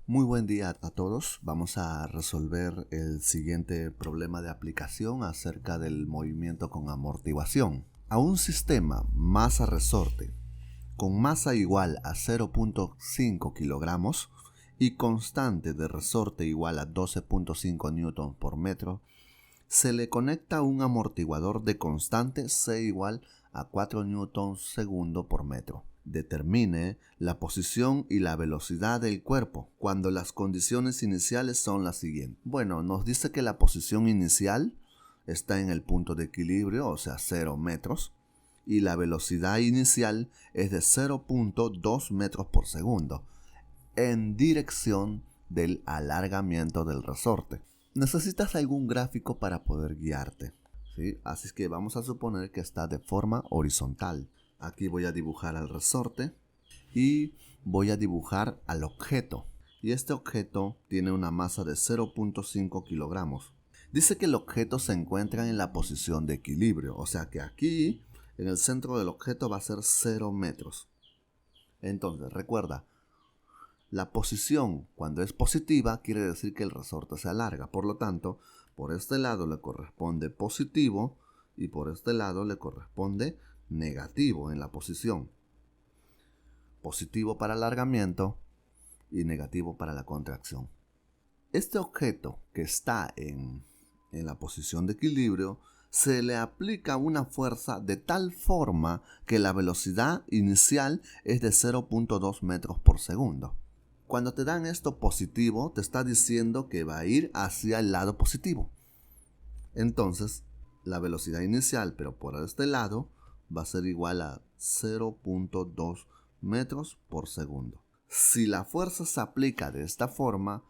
Muy buen día a todos. Vamos a resolver el siguiente problema de aplicación acerca del movimiento con amortiguación. A un sistema masa-resorte con masa igual a 0.5 kilogramos y constante de resorte igual a 12.5 newtons por metro, se le conecta un amortiguador de constante C igual a 4 newtons segundo por metro. Determine la posición y la velocidad del cuerpo cuando las condiciones iniciales son las siguientes. Bueno, nos dice que la posición inicial está en el punto de equilibrio, o sea 0 metros, y la velocidad inicial es de 0.2 metros por segundo en dirección del alargamiento del resorte. Necesitas algún gráfico para poder guiarte, ¿sí? Así que vamos a suponer que está de forma horizontal. Aquí voy a dibujar al resorte y voy a dibujar al objeto. Y este objeto tiene una masa de 0.5 kilogramos. Dice que el objeto se encuentra en la posición de equilibrio, o sea que aquí en el centro del objeto va a ser 0 metros. Entonces, recuerda, la posición cuando es positiva quiere decir que el resorte se alarga. Por lo tanto, por este lado le corresponde positivo y por este lado le corresponde negativo en la posición. Positivo para alargamiento y negativo para la contracción. Este objeto que está en la posición de equilibrio se le aplica una fuerza de tal forma que la velocidad inicial es de 0.2 metros por segundo. Cuando te dan esto positivo, te está diciendo que va a ir hacia el lado positivo. Entonces, la velocidad inicial, pero por este lado, va a ser igual a 0.2 metros por segundo. Si la fuerza se aplica de esta forma,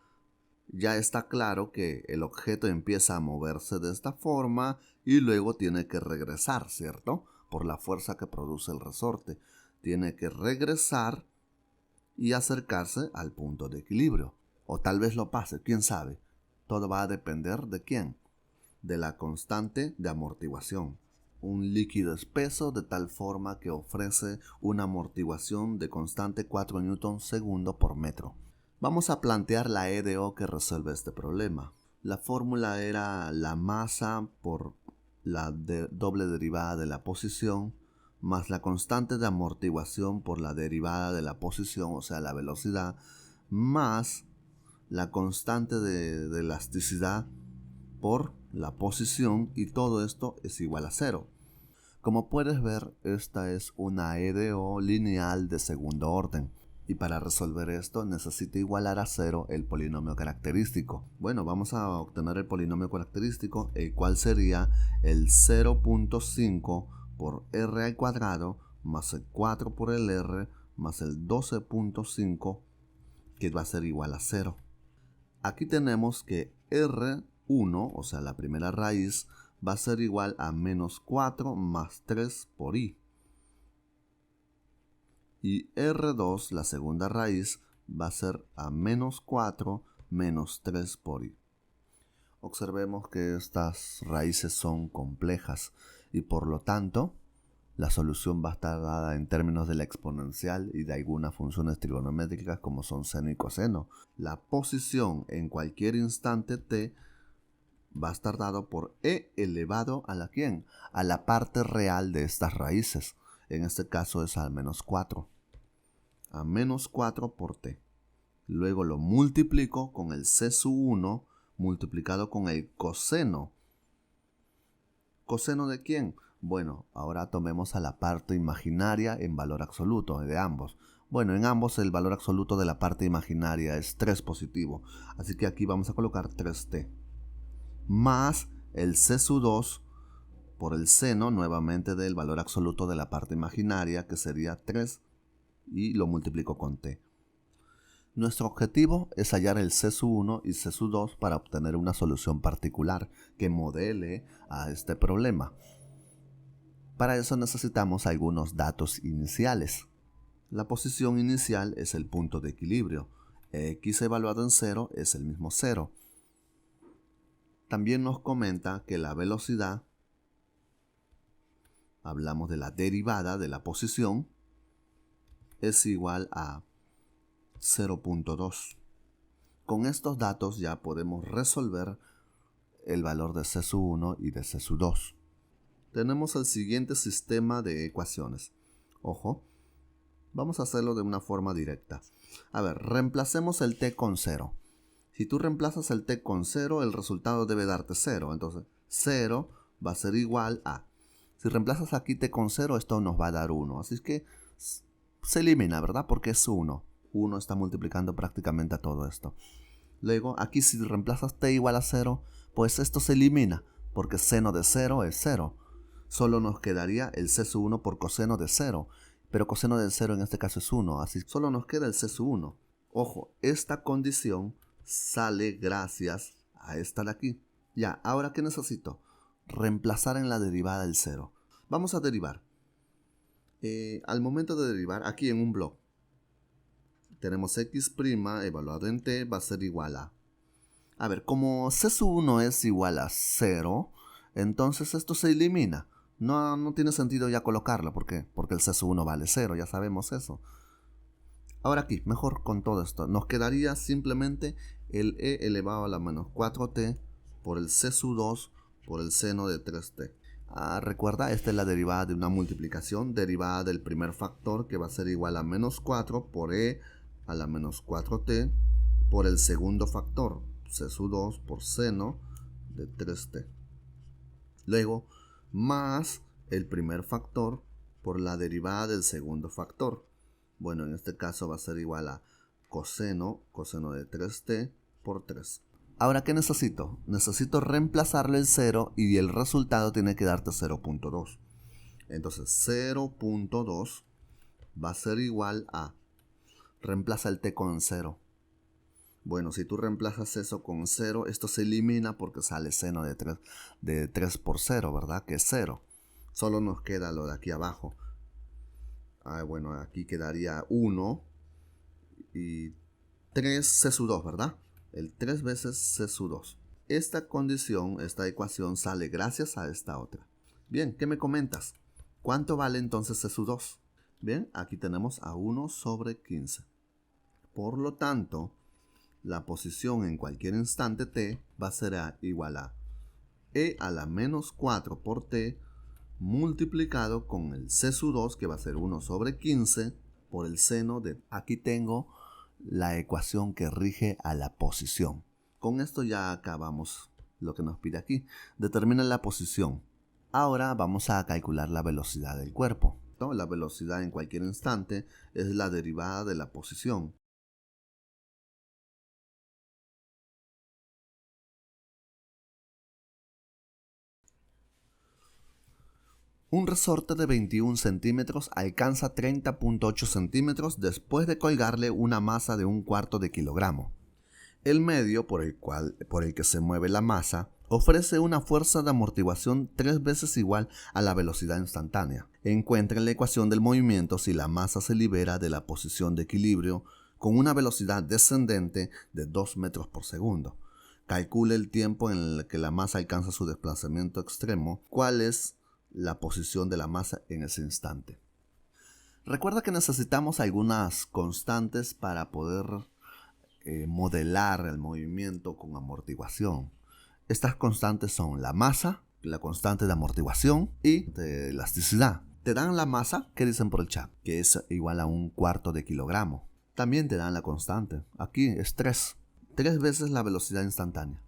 ya está claro que el objeto empieza a moverse de esta forma y luego tiene que regresar, ¿cierto? Por la fuerza que produce el resorte. Tiene que regresar y acercarse al punto de equilibrio. O tal vez lo pase, quién sabe. Todo va a depender de quién. De la constante de amortiguación. Un líquido espeso de tal forma que ofrece una amortiguación de constante 4 newtons segundo por metro. Vamos a plantear la EDO que resuelve este problema. La fórmula era la masa por la doble derivada de la posición más la constante de amortiguación por la derivada de la posición, o sea, la velocidad, más la constante de elasticidad por la posición, y todo esto es igual a 0. Como puedes ver, esta es una EDO lineal de segundo orden. Y para resolver esto necesito igualar a 0 el polinomio característico. Bueno, vamos a obtener el polinomio característico, el cual sería el 0.5 por r al cuadrado más el 4 por el r más el 12.5, que va a ser igual a 0. Aquí tenemos que r1, o sea la primera raíz, va a ser igual a menos 4 más 3 por i. Y R2, la segunda raíz, va a ser a menos 4 menos 3 por i. Observemos que estas raíces son complejas y por lo tanto la solución va a estar dada en términos de la exponencial y de algunas funciones trigonométricas como son seno y coseno. La posición en cualquier instante t va a estar dado por e elevado a la ¿quién? A la parte real de estas raíces. En este caso es al menos 4. A menos 4 por t. Luego lo multiplico con el c sub 1 multiplicado con el coseno. ¿Coseno de quién? Bueno, ahora tomemos a la parte imaginaria en valor absoluto de ambos. Bueno, en ambos el valor absoluto de la parte imaginaria es 3 positivo. Así que aquí vamos a colocar 3t. Más el c sub 2 por el seno nuevamente del valor absoluto de la parte imaginaria, que sería 3, y lo multiplico con t. Nuestro objetivo es hallar el C sub 1 y C sub 2 para obtener una solución particular que modele a este problema. Para eso necesitamos algunos datos iniciales. La posición inicial es el punto de equilibrio. X evaluado en 0 es el mismo 0. También nos comenta que la velocidad, hablamos de la derivada de la posición, es igual a 0.2. Con estos datos ya podemos resolver el valor de C sub 1 y de C sub 2. Tenemos el siguiente sistema de ecuaciones. Ojo, vamos a hacerlo de una forma directa. A ver, reemplacemos el t con 0. Si tú reemplazas el t con 0, el resultado debe darte 0. Entonces, 0 va a ser igual a... Si reemplazas aquí t con 0, esto nos va a dar 1. Así que se elimina, ¿verdad? Porque es 1. 1 está multiplicando prácticamente a todo esto. Luego, aquí si reemplazas t igual a 0, pues esto se elimina, porque seno de 0 es 0. Solo nos quedaría el c sub 1 por coseno de 0. Pero coseno de 0 en este caso es 1. Así solo nos queda el c sub 1. Ojo, esta condición sale gracias a esta de aquí. Ya, ¿ahora qué necesito? Reemplazar en la derivada del 0. Vamos a derivar. Al momento de derivar, aquí en un bloque, tenemos x' evaluado en t va a ser igual a... A ver, como c sub 1 es igual a 0, entonces esto se elimina. No tiene sentido ya colocarlo. ¿Por qué? Porque el c sub 1 vale 0, ya sabemos eso. Ahora aquí, mejor con todo esto, nos quedaría simplemente el e elevado a la menos 4t por el c sub 2 por el seno de 3t. Recuerda, esta es la derivada de una multiplicación, derivada del primer factor que va a ser igual a menos 4 por e a la menos 4t por el segundo factor, c sub 2 por seno de 3t. Luego, más el primer factor por la derivada del segundo factor. Bueno, en este caso va a ser igual a coseno de 3t por 3. Ahora, ¿qué necesito? Necesito reemplazarle el 0 y el resultado tiene que darte 0.2. Entonces, 0.2 va a ser igual a... Reemplaza el t con 0. Bueno, si tú reemplazas eso con 0, esto se elimina porque sale seno de 3 por 0, ¿verdad? Que es 0. Solo nos queda lo de aquí abajo. Bueno, aquí quedaría 1 y 3 c sub 2, ¿verdad? El 3 veces c sub 2. Esta condición, esta ecuación sale gracias a esta otra. Bien, ¿qué me comentas? ¿Cuánto vale entonces c sub 2? Bien, aquí tenemos a 1 sobre 15. Por lo tanto, la posición en cualquier instante t va a ser igual a e a la menos 4 por t multiplicado con el c sub 2, que va a ser 1 sobre 15 por el seno de... Aquí tengo la ecuación que rige a la posición. Con esto ya acabamos lo que nos pide aquí. Determina la posición. Ahora vamos a calcular la velocidad del cuerpo. ¿No? La velocidad en cualquier instante es la derivada de la posición. Un resorte de 21 centímetros alcanza 30.8 centímetros después de colgarle una masa de 1/4 de kilogramo. El medio por el que se mueve la masa ofrece una fuerza de amortiguación 3 veces igual a la velocidad instantánea. Encuentra en la ecuación del movimiento si la masa se libera de la posición de equilibrio con una velocidad descendente de 2 metros por segundo. Calcule el tiempo en el que la masa alcanza su desplazamiento extremo. ¿Cuál es la posición de la masa en ese instante? Recuerda que necesitamos algunas constantes para poder modelar el movimiento con amortiguación. Estas constantes son la masa, la constante de amortiguación y de elasticidad. Te dan la masa, ¿qué dicen por el chat? Que es igual a 1/4 de kilogramo. También te dan la constante. Aquí es 3. 3 veces la velocidad instantánea.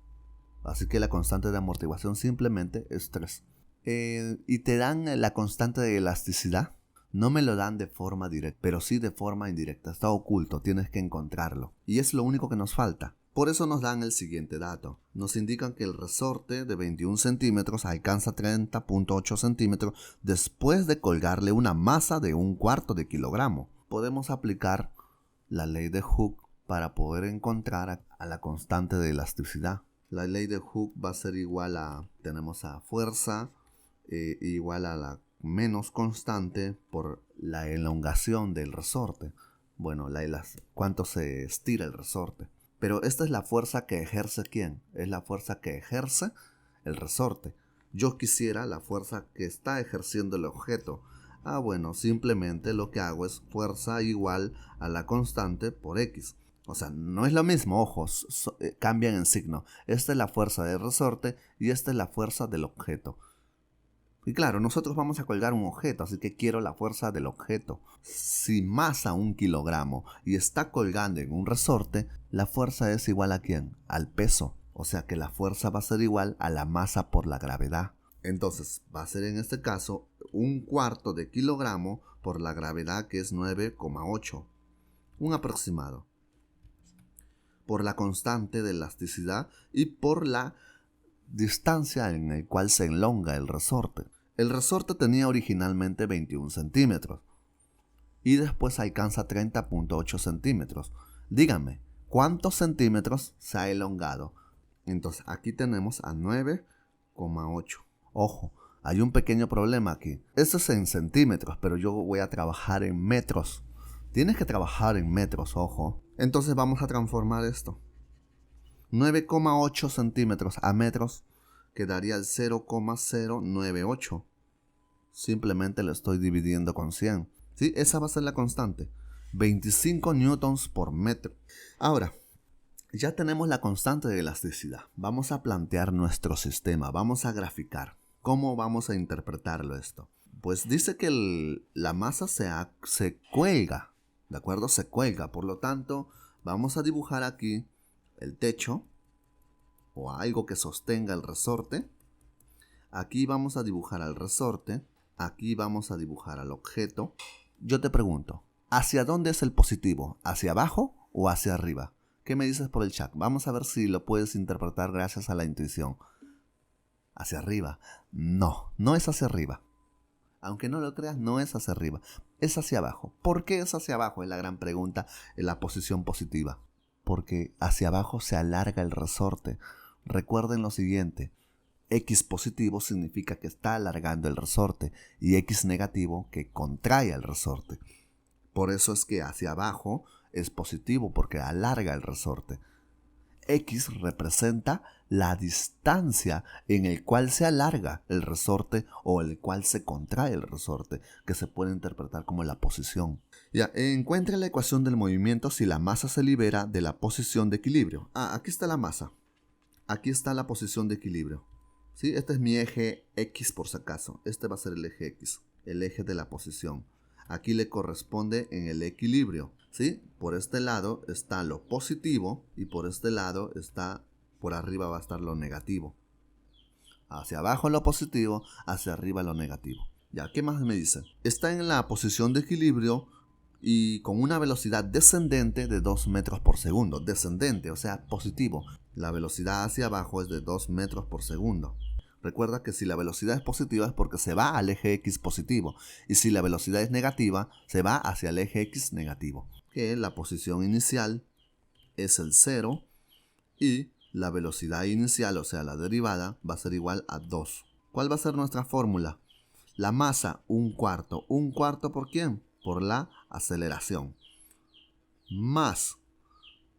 Así que la constante de amortiguación simplemente es 3. Y te dan la constante de elasticidad. No me lo dan de forma directa, pero sí de forma indirecta. Está oculto, tienes que encontrarlo. Y es lo único que nos falta. Por eso nos dan el siguiente dato. Nos indican que el resorte de 21 centímetros alcanza 30.8 centímetros después de colgarle una masa de 1/4 de kilogramo. Podemos aplicar la ley de Hooke para poder encontrar a la constante de elasticidad. La ley de Hooke va a ser igual a, tenemos a fuerza igual a la menos constante por la elongación del resorte. Bueno, cuánto se estira el resorte. Pero esta es la fuerza que ejerce ¿quién? Es la fuerza que ejerce el resorte. Yo quisiera la fuerza que está ejerciendo el objeto. Bueno, simplemente lo que hago es fuerza igual a la constante por X. O sea, no es lo mismo, ojo, cambian en signo. Esta es la fuerza del resorte y esta es la fuerza del objeto. Y claro, nosotros vamos a colgar un objeto, así que quiero la fuerza del objeto. Si masa 1 kilogramo y está colgando en un resorte, la fuerza es igual ¿a quién? Al peso. O sea que la fuerza va a ser igual a la masa por la gravedad. Entonces va a ser en este caso 1/4 de kilogramo por la gravedad, que es 9,8. Un aproximado. Por la constante de elasticidad y por la distancia en la cual se elonga el resorte. El resorte tenía originalmente 21 centímetros y después alcanza 30,8 centímetros. Díganme, ¿cuántos centímetros se ha elongado? Entonces aquí tenemos a 9,8. Ojo, hay un pequeño problema aquí. Esto es en centímetros, pero yo voy a trabajar en metros. Tienes que trabajar en metros, ojo. Entonces vamos a transformar esto. 9,8 centímetros a metros quedaría el 0,098. Simplemente lo estoy dividiendo con 100. ¿Sí? Esa va a ser la constante. 25 newtons por metro. Ahora, ya tenemos la constante de elasticidad. Vamos a plantear nuestro sistema. Vamos a graficar. ¿Cómo vamos a interpretarlo esto? Pues dice que la masa se cuelga. ¿De acuerdo? Se cuelga. Por lo tanto, vamos a dibujar aquí el techo o algo que sostenga el resorte. Aquí vamos a dibujar al resorte. Aquí vamos a dibujar al objeto. Yo te pregunto, ¿hacia dónde es el positivo? ¿Hacia abajo o hacia arriba? ¿Qué me dices por el chat? Vamos a ver si lo puedes interpretar gracias a la intuición. ¿Hacia arriba? No, no es hacia arriba. Aunque no lo creas, no es hacia arriba. Es hacia abajo. ¿Por qué es hacia abajo? Es la gran pregunta en la posición positiva. Porque hacia abajo se alarga el resorte. Recuerden lo siguiente. X positivo significa que está alargando el resorte y X negativo que contrae el resorte. Por eso es que hacia abajo es positivo, porque alarga el resorte. X representa la distancia en el cual se alarga el resorte o el cual se contrae el resorte, que se puede interpretar como la posición. Ya, encuentre la ecuación del movimiento si la masa se libera de la posición de equilibrio. Aquí está la masa. Aquí está la posición de equilibrio. ¿Sí? Este es mi eje X por si acaso. Este va a ser el eje X, el eje de la posición. Aquí le corresponde en el equilibrio. ¿Sí? Por este lado está lo positivo y por este lado está, por arriba va a estar lo negativo. Hacia abajo lo positivo, hacia arriba lo negativo. Ya, ¿qué más me dice? Está en la posición de equilibrio y con una velocidad descendente de 2 metros por segundo. Descendente, o sea, positivo. La velocidad hacia abajo es de 2 metros por segundo. Recuerda que si la velocidad es positiva es porque se va al eje X positivo. Y si la velocidad es negativa, se va hacia el eje X negativo. Que la posición inicial es el 0 y la velocidad inicial, o sea, la derivada, va a ser igual a 2. ¿Cuál va a ser nuestra fórmula? La masa, 1/4. ¿1/4 por quién? Por la aceleración. Más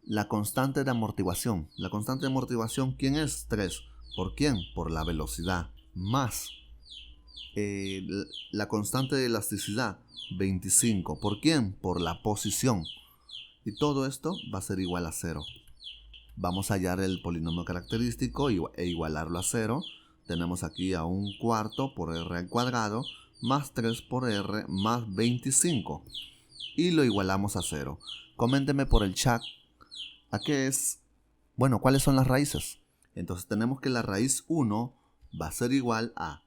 la constante de amortiguación. La constante de amortiguación, ¿quién es? 3. ¿Por quién? Por la velocidad. Más la constante de elasticidad, 25. ¿Por quién? Por la posición. Y todo esto va a ser igual a 0. Vamos a hallar el polinomio característico e igualarlo a 0. Tenemos aquí a 1/4 por r al cuadrado más 3 por r más 25. Y lo igualamos a 0. Coménteme por el chat a qué es. Bueno, ¿cuáles son las raíces? Entonces tenemos que la raíz 1 va a ser igual a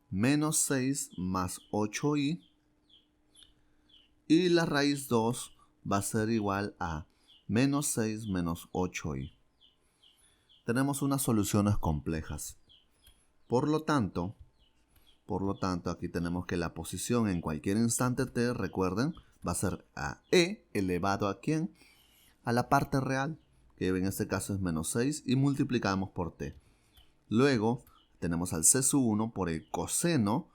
menos 6 más 8i. Y la raíz 2 va a ser igual a menos 6 menos 8i. Tenemos unas soluciones complejas. Por lo tanto, aquí tenemos que la posición en cualquier instante t, recuerden, va a ser a e elevado a ¿quién? A la parte real, que en este caso es menos 6, y multiplicamos por t. Luego tenemos al C1 por el coseno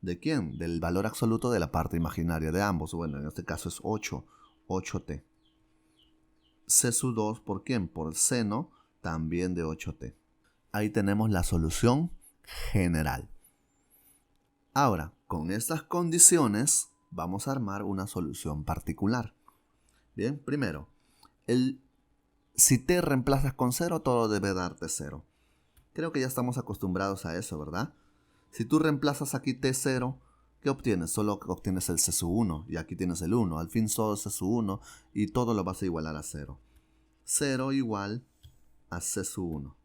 de ¿quién? Del valor absoluto de la parte imaginaria de ambos. Bueno, en este caso es 8t. C2 por ¿quién? Por el seno también de 8t. Ahí tenemos la solución general. Ahora, con estas condiciones, vamos a armar una solución particular. Bien, primero, Si t reemplazas con 0, todo debe darte 0. Creo que ya estamos acostumbrados a eso, ¿verdad? Si tú reemplazas aquí t0, ¿qué obtienes? Solo obtienes el c1 y aquí tienes el 1. Al fin solo es c1 y todo lo vas a igualar a 0. 0 igual a c1.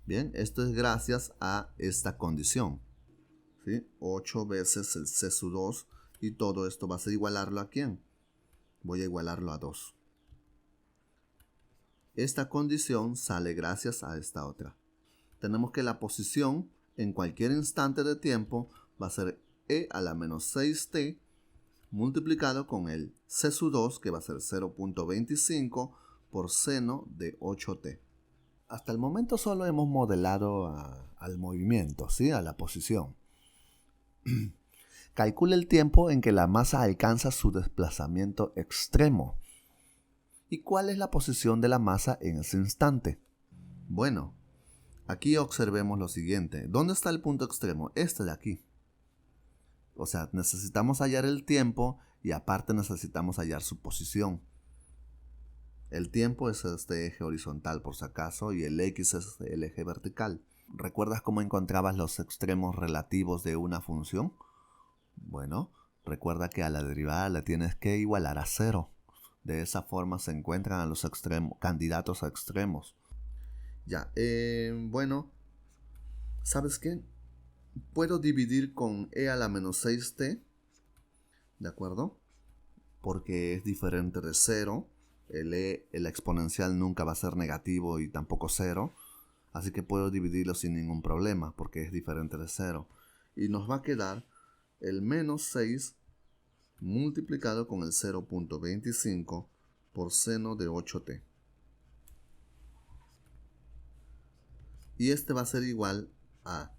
Bien, esto es gracias a esta condición. ¿Sí? 8 veces el c2 y todo esto vas a igualarlo ¿a quién? Voy a igualarlo a 2. Esta condición sale gracias a esta otra. Tenemos que la posición en cualquier instante de tiempo va a ser e a la menos 6t multiplicado con el c2, que va a ser 0.25 por seno de 8t. Hasta el momento solo hemos modelado al movimiento, ¿sí? A la posición. Calcula el tiempo en que la masa alcanza su desplazamiento extremo. ¿Y cuál es la posición de la masa en ese instante? Bueno, aquí observemos lo siguiente. ¿Dónde está el punto extremo? Este de aquí. O sea, necesitamos hallar el tiempo y aparte necesitamos hallar su posición. El tiempo es este eje horizontal por si acaso y el x es el eje vertical. ¿Recuerdas cómo encontrabas los extremos relativos de una función? Bueno, recuerda que a la derivada la tienes que igualar a 0. De esa forma se encuentran a los candidatos a extremos. Ya, bueno, ¿sabes qué? Puedo dividir con e a la menos 6t, ¿de acuerdo? Porque es diferente de 0. El exponencial nunca va a ser negativo y tampoco 0. Así que puedo dividirlo sin ningún problema porque es diferente de 0. Y nos va a quedar el menos 6 multiplicado con el 0.25 por seno de 8t. Y este va a ser igual a,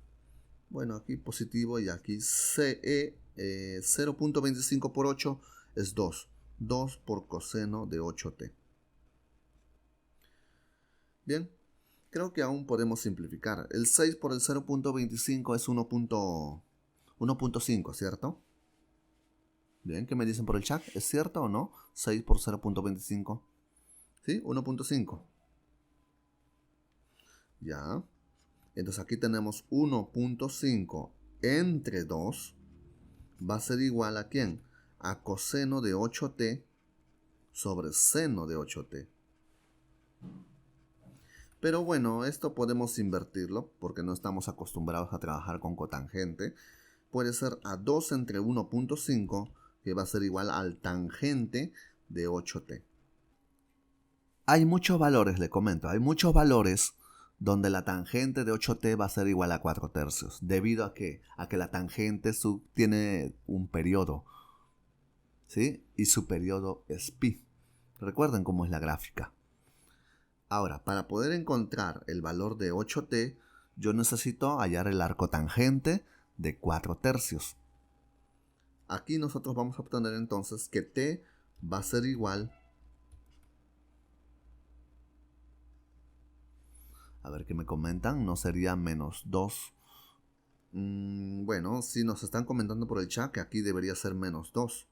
bueno, aquí positivo y aquí 0.25 por 8 es 2. 2 por coseno de 8t. Bien, creo que aún podemos simplificar. El 6 por el 0.25 es 1.5, ¿cierto? Bien, ¿qué me dicen por el chat? ¿Es cierto o no? 6 por 0.25. ¿Sí? 1.5. Ya. Entonces aquí tenemos 1.5 entre 2. Va a ser igual a ¿quién? A coseno de 8t sobre seno de 8t. Pero bueno, esto podemos invertirlo porque no estamos acostumbrados a trabajar con cotangente. Puede ser a 2 entre 1.5, que va a ser igual al tangente de 8t. Hay muchos valores, le comento, hay muchos valores donde la tangente de 8t va a ser igual a 4 tercios. ¿Debido a qué? A que la tangente tiene un periodo, ¿sí? Y su periodo es pi. Recuerden cómo es la gráfica. Ahora, para poder encontrar el valor de 8t, yo necesito hallar el arco tangente de 4 tercios. Aquí nosotros vamos a obtener entonces que t va a ser igual, a ver qué me comentan, no sería menos 2. Bueno, si nos están comentando por el chat que aquí debería ser menos 2.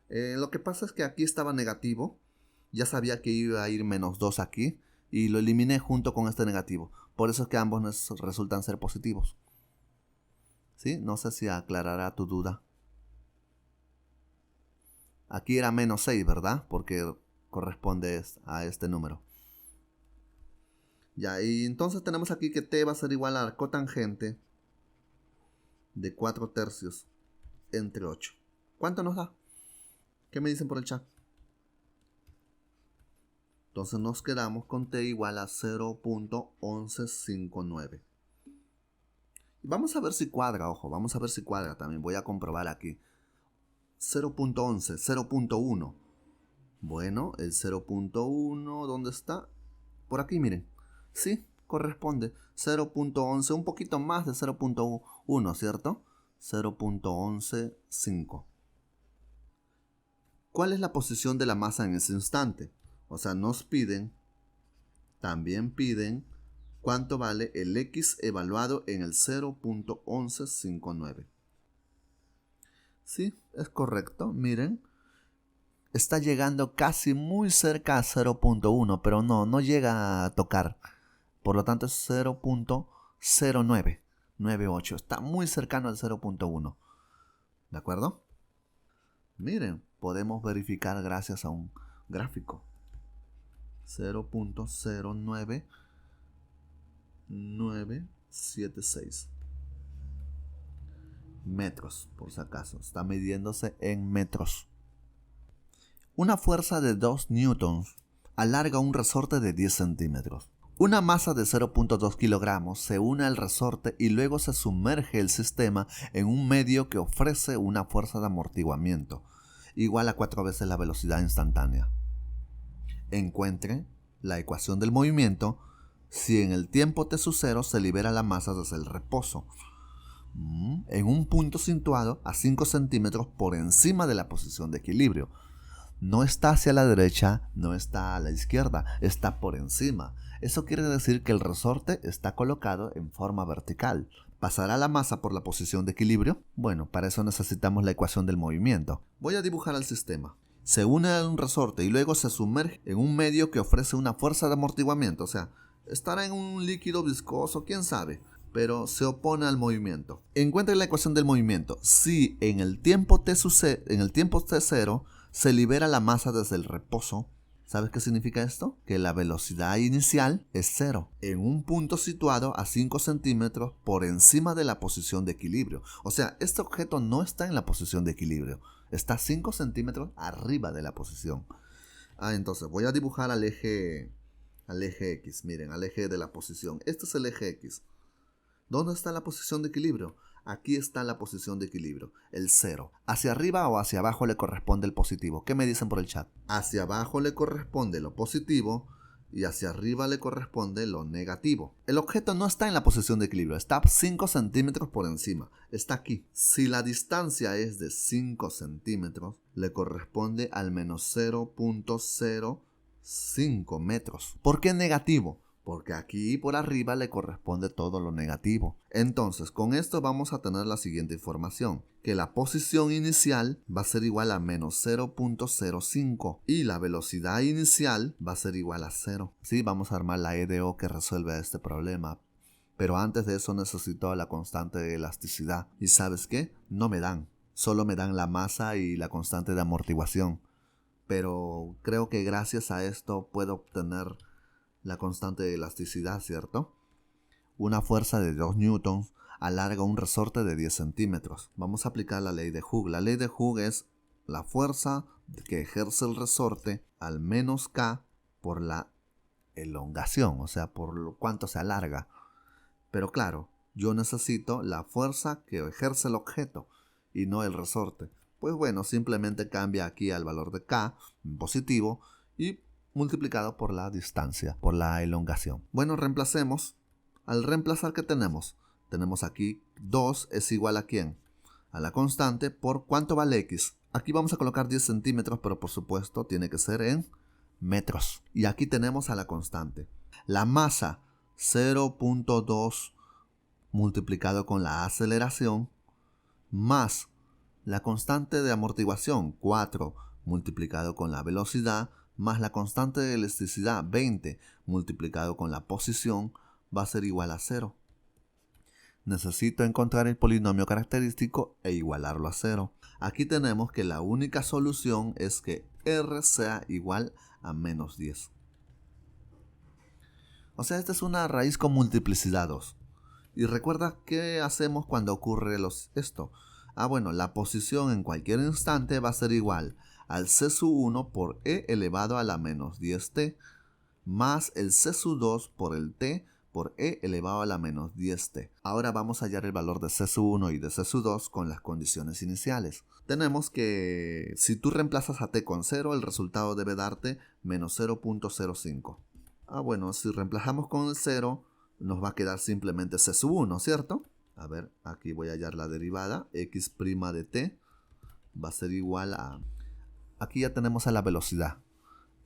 Lo que pasa es que aquí estaba negativo. Ya sabía que iba a ir menos 2 aquí y lo eliminé junto con este negativo. Por eso es que ambos resultan ser positivos. ¿Sí? No sé si aclarará tu duda. Aquí era menos 6, ¿verdad? Porque corresponde a este número. Ya, y entonces tenemos aquí que t va a ser igual al cotangente de 4 tercios entre 8. ¿Cuánto nos da? ¿Qué me dicen por el chat? Entonces nos quedamos con t igual a 0.1159. Vamos a ver si cuadra, ojo, vamos a ver si cuadra también. Voy a comprobar aquí. 0.11, 0.1. Bueno, el 0.1, ¿dónde está? Por aquí, miren. Sí, corresponde. 0.11, un poquito más de 0.1, ¿cierto? 0.115. ¿Cuál es la posición de la masa en ese instante? O sea, también piden cuánto vale el x evaluado en el 0.1159. Sí, es correcto, miren. está llegando casi muy cerca a 0.1, pero no llega a tocar. Por lo tanto es 0.0998. Está muy cercano al 0.1. ¿De acuerdo? Miren, podemos verificar gracias a un gráfico. 0.09976 metros, por si acaso. Está midiéndose en metros. Una fuerza de 2 newtons alarga un resorte de 10 centímetros. Una masa de 0.2 kilogramos se une al resorte y luego se sumerge el sistema en un medio que ofrece una fuerza de amortiguamiento igual a 4 veces la velocidad instantánea. Encuentre la ecuación del movimiento si en el tiempo t0 se libera la masa desde el reposo en un punto situado a 5 centímetros por encima de la posición de equilibrio. No está hacia la derecha, no está a la izquierda, está por encima. Eso quiere decir que el resorte está colocado en forma vertical. ¿Pasará la masa por la posición de equilibrio? Bueno, para eso necesitamos la ecuación del movimiento. Voy a dibujar el sistema. Se une a un resorte y luego se sumerge en un medio que ofrece una fuerza de amortiguamiento. O sea, estará en un líquido viscoso, quién sabe, pero se opone al movimiento. Encuentre la ecuación del movimiento. Si en el tiempo t0 se libera la masa desde el reposo, ¿sabes qué significa esto? Que la velocidad inicial es 0, en un punto situado a 5 centímetros por encima de la posición de equilibrio. O sea, este objeto no está en la posición de equilibrio, está 5 centímetros arriba de la posición. Entonces voy a dibujar al eje X, miren, al eje de la posición. Este es el eje X. ¿Dónde está la posición de equilibrio? Aquí está la posición de equilibrio, el 0. ¿Hacia arriba o hacia abajo le corresponde el positivo? ¿Qué me dicen por el chat? Hacia abajo le corresponde lo positivo y hacia arriba le corresponde lo negativo. El objeto no está en la posición de equilibrio, está 5 centímetros por encima, está aquí. Si la distancia es de 5 centímetros, le corresponde al menos 0.05 metros. ¿Por qué negativo? Porque aquí por arriba le corresponde todo lo negativo. Entonces, con esto vamos a tener la siguiente información. Que la posición inicial va a ser igual a menos 0.05 y la velocidad inicial va a ser igual a 0. Sí, vamos a armar la EDO que resuelve este problema. Pero antes de eso necesito la constante de elasticidad. ¿Y sabes qué? No me dan. Solo me dan la masa y la constante de amortiguación. Pero creo que gracias a esto puedo obtener la constante de elasticidad, ¿cierto? Una fuerza de 2 newtons alarga un resorte de 10 centímetros. Vamos a aplicar la ley de Hooke. La ley de Hooke es la fuerza que ejerce el resorte al menos K por la elongación, o sea, por cuánto se alarga. Pero claro, yo necesito la fuerza que ejerce el objeto y no el resorte. Pues bueno, simplemente cambia aquí al valor de K en positivo y multiplicado por la distancia, por la elongación. Bueno, reemplacemos. Al reemplazar, ¿qué tenemos? Tenemos aquí 2 es igual a ¿quién? A la constante por ¿cuánto vale X? Aquí vamos a colocar 10 centímetros, pero por supuesto tiene que ser en metros. Y aquí tenemos a la constante. La masa 0.2 multiplicado con la aceleración más la constante de amortiguación 4 multiplicado con la velocidad más la constante de elasticidad 20 multiplicado con la posición va a ser igual a 0. Necesito encontrar el polinomio característico e igualarlo a 0. Aquí tenemos que la única solución es que R sea igual a menos 10. O sea, esta es una raíz con multiplicidad 2. Y recuerda qué hacemos cuando ocurre esto. Bueno, la posición en cualquier instante va a ser igual al C sub 1 por E elevado a la menos 10t más el C sub 2 por el t por E elevado a la menos 10t. Ahora vamos a hallar el valor de C sub 1 y de C sub 2 con las condiciones iniciales. Tenemos que si tú reemplazas a t con 0, el resultado debe darte menos 0.05. Bueno, si reemplazamos con el 0, nos va a quedar simplemente C sub 1, ¿cierto? A ver, aquí voy a hallar la derivada. X' de t va a ser igual a... Aquí ya tenemos a la velocidad.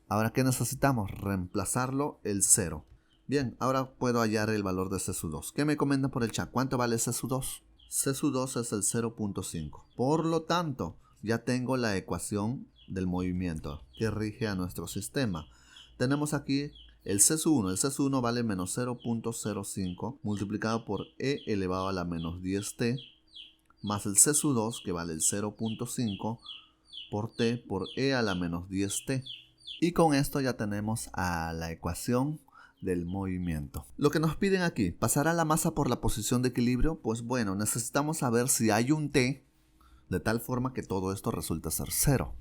Ahora, ¿qué necesitamos? Reemplazarlo el 0. Bien, ahora puedo hallar el valor de C sub 2. ¿Qué me comentan por el chat? ¿Cuánto vale C sub 2? C sub 2 es el 0.5. Por lo tanto, ya tengo la ecuación del movimiento que rige a nuestro sistema. Tenemos aquí el C1. El C1 vale menos 0.05 multiplicado por e elevado a la menos 10t más el C2 que vale el 0.5 por t por e a la menos 10t. Y con esto ya tenemos a la ecuación del movimiento. Lo que nos piden aquí, ¿pasará la masa por la posición de equilibrio? Pues bueno, necesitamos saber si hay un t de tal forma que todo esto resulta ser cero.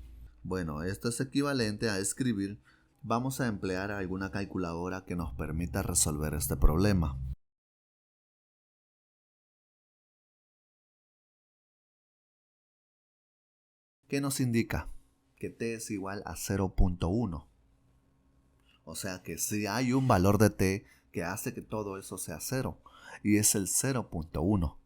Bueno, esto es equivalente a escribir, vamos a emplear alguna calculadora que nos permita resolver este problema. ¿Qué nos indica? Que t es igual a 0.1. O sea que si hay un valor de t que hace que todo eso sea cero, y es el 0.1.